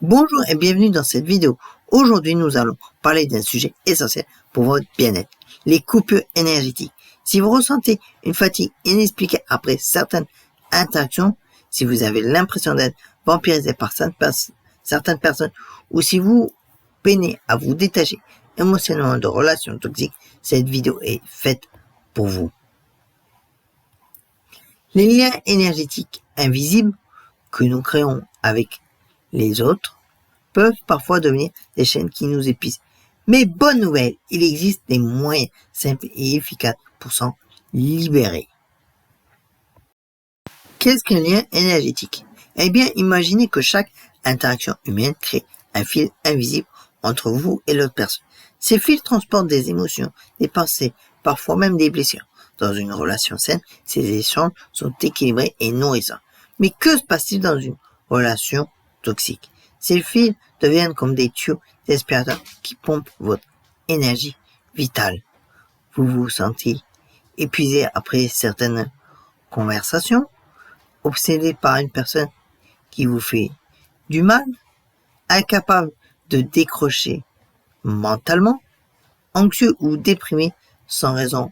Bonjour et bienvenue dans cette vidéo. Aujourd'hui, nous allons parler d'un sujet essentiel pour votre bien-être, les coupures énergétiques. Si vous ressentez une fatigue inexpliquée après certaines interactions, si vous avez l'impression d'être vampirisé par certaines personnes, ou si vous peinez à vous détacher émotionnellement de relations toxiques, cette vidéo est faite pour vous. Les liens énergétiques invisibles que nous créons avec les autres peuvent parfois devenir des chaînes qui nous épuisent. Mais bonne nouvelle, il existe des moyens simples et efficaces pour s'en libérer. Qu'est-ce qu'un lien énergétique? Eh bien, imaginez que chaque interaction humaine crée un fil invisible entre vous et l'autre personne. Ces fils transportent des émotions, des pensées, parfois même des blessures. Dans une relation saine, ces échanges sont équilibrés et nourrissants. Mais que se passe-t-il dans une relation toxique? Ces fils deviennent comme des tuyaux d'aspirateur qui pompent votre énergie vitale. Vous vous sentez épuisé après certaines conversations, obsédé par une personne qui vous fait du mal, incapable de décrocher mentalement, anxieux ou déprimé sans raison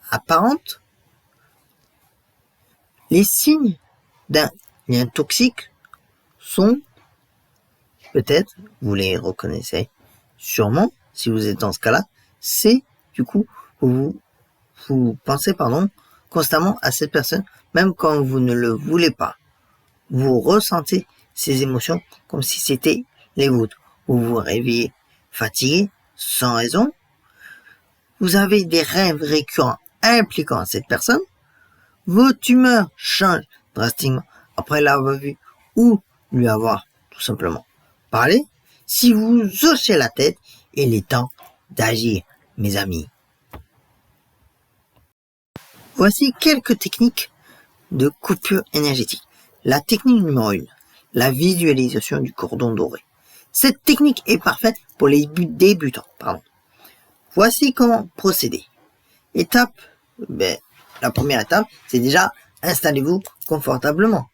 apparente. Les signes d'un lien toxique sont, peut-être, vous les reconnaissez sûrement, si vous êtes dans ce cas-là, c'est, du coup, vous pensez, constamment à cette personne, même quand vous ne le voulez pas. Vous ressentez ces émotions comme si c'était les vôtres. Vous vous réveillez fatigué, sans raison. Vous avez des rêves récurrents impliquant cette personne. Votre humeur change drastiquement après l'avoir vu ou lui avoir tout simplement parlé. Si vous hochez la tête, il est temps d'agir, mes amis. Voici quelques techniques de coupure énergétique. La technique numéro 1, la visualisation du cordon doré. Cette technique est parfaite pour les débutants. Voici comment procéder. La première étape, c'est déjà installez-vous confortablement.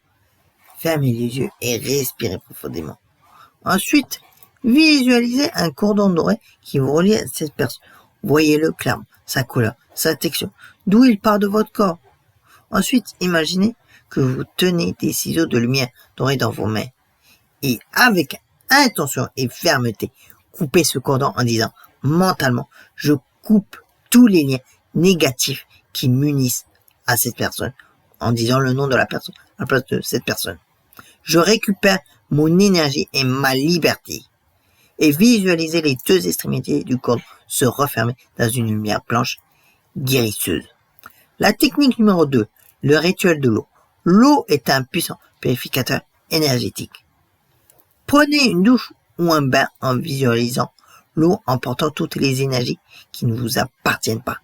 Fermez les yeux et respirez profondément. Ensuite, visualisez un cordon doré qui vous relie à cette personne. Voyez-le clairement, sa couleur, sa texture, d'où il part de votre corps. Ensuite, imaginez que vous tenez des ciseaux de lumière dorée dans vos mains. Et avec intention et fermeté, coupez ce cordon en disant mentalement, je coupe tous les liens négatifs qui m'unissent à cette personne, en disant le nom de la personne à la place de cette personne. Je récupère mon énergie et ma liberté. Et visualisez les deux extrémités du cordon se refermer dans une lumière blanche guérisseuse. La technique numéro 2, le rituel de l'eau. L'eau est un puissant purificateur énergétique. Prenez une douche ou un bain en visualisant l'eau emportant toutes les énergies qui ne vous appartiennent pas.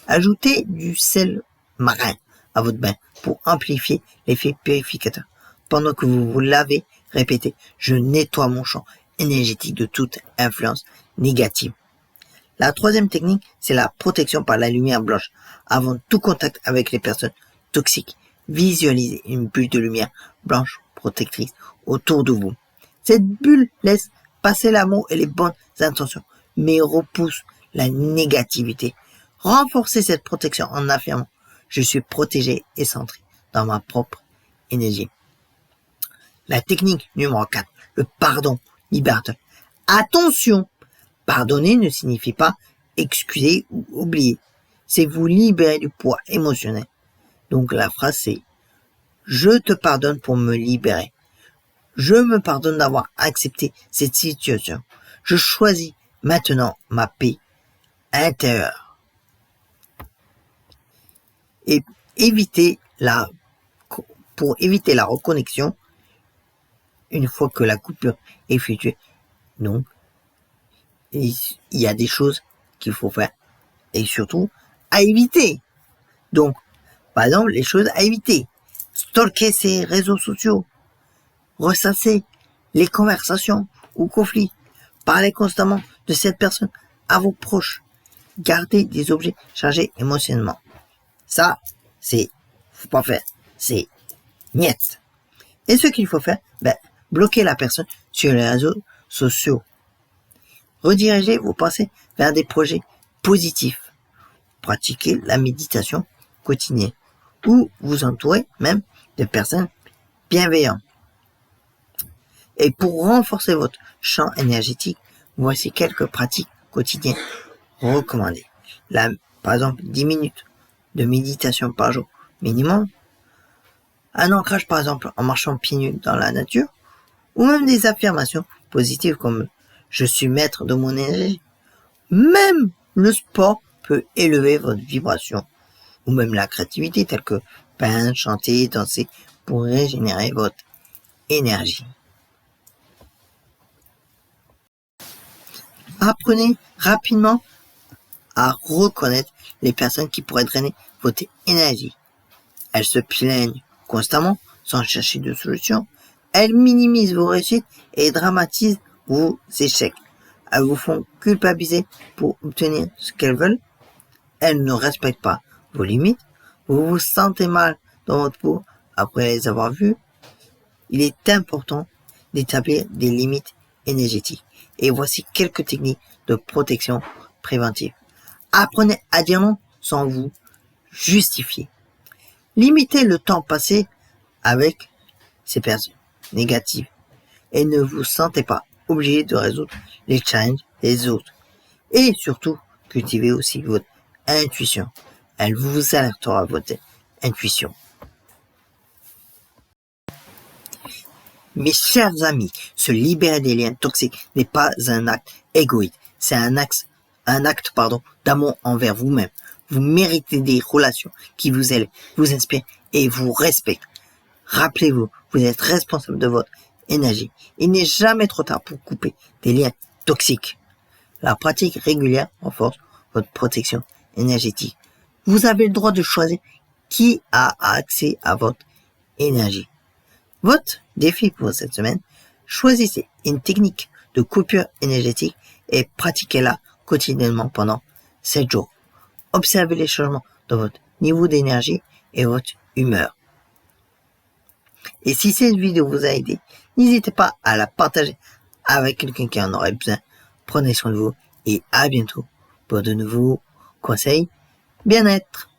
Ajoutez du sel marin à votre bain pour amplifier l'effet purificateur. Pendant que vous vous lavez, répétez « Je nettoie mon champ énergétique de toute influence négative ». La troisième technique, c'est la protection par la lumière blanche. Avant tout contact avec les personnes toxiques, visualisez une bulle de lumière blanche protectrice autour de vous. Cette bulle laisse passer l'amour et les bonnes intentions, mais repousse la négativité. Renforcez cette protection en affirmant « Je suis protégé et centré dans ma propre énergie ». La technique numéro 4, le pardon libérateur. Attention, pardonner ne signifie pas excuser ou oublier. C'est vous libérer du poids émotionnel. Donc la phrase c'est « Je te pardonne pour me libérer. Je me pardonne d'avoir accepté cette situation. Je choisis maintenant ma paix intérieure. » Et pour éviter la reconnexion, une fois que la coupure est effectuée, donc, il y a des choses qu'il faut faire et surtout à éviter. Donc, par exemple, les choses à éviter. Stalker ses réseaux sociaux. Ressasser les conversations ou conflits. Parler constamment de cette personne à vos proches. Garder des objets chargés émotionnellement. Ça, faut pas faire. C'est niet. Et ce qu'il faut faire, Bloquez la personne sur les réseaux sociaux. Redirigez vos pensées vers des projets positifs. Pratiquez la méditation quotidienne ou vous entourez même de personnes bienveillantes. Et pour renforcer votre champ énergétique, voici quelques pratiques quotidiennes recommandées. Par exemple, 10 minutes de méditation par jour minimum, un ancrage par exemple en marchant pieds nus dans la nature, ou même des affirmations positives comme « je suis maître de mon énergie ». Même le sport peut élever votre vibration, ou même la créativité telle que peindre, chanter, danser pour régénérer votre énergie. Apprenez rapidement à reconnaître les personnes qui pourraient drainer votre énergie. Elles se plaignent constamment sans chercher de solution. Elles minimisent vos réussites et dramatisent vos échecs. Elles vous font culpabiliser pour obtenir ce qu'elles veulent. Elles ne respectent pas vos limites. Vous vous sentez mal dans votre peau après les avoir vues. Il est important d'établir des limites énergétiques. Et voici quelques techniques de protection préventive. Apprenez à dire non sans vous justifier. Limitez le temps passé avec ces personnes négatives et ne vous sentez pas obligé de résoudre les challenges des autres. Et surtout, cultivez aussi votre intuition. Elle vous alertera votre intuition. Mes chers amis, se libérer des liens toxiques n'est pas un acte égoïste, c'est un acte d'amour envers vous-même. Vous méritez des relations qui vous aiment, vous inspirent et vous respectent. Rappelez-vous, vous êtes responsable de votre énergie. Il n'est jamais trop tard pour couper des liens toxiques. La pratique régulière renforce votre protection énergétique. Vous avez le droit de choisir qui a accès à votre énergie. Votre défi pour cette semaine, choisissez une technique de coupure énergétique et pratiquez-la quotidiennement pendant 7 jours. Observez les changements dans votre niveau d'énergie et votre humeur. Et si cette vidéo vous a aidé, n'hésitez pas à la partager avec quelqu'un qui en aurait besoin. Prenez soin de vous et à bientôt pour de nouveaux conseils bien-être.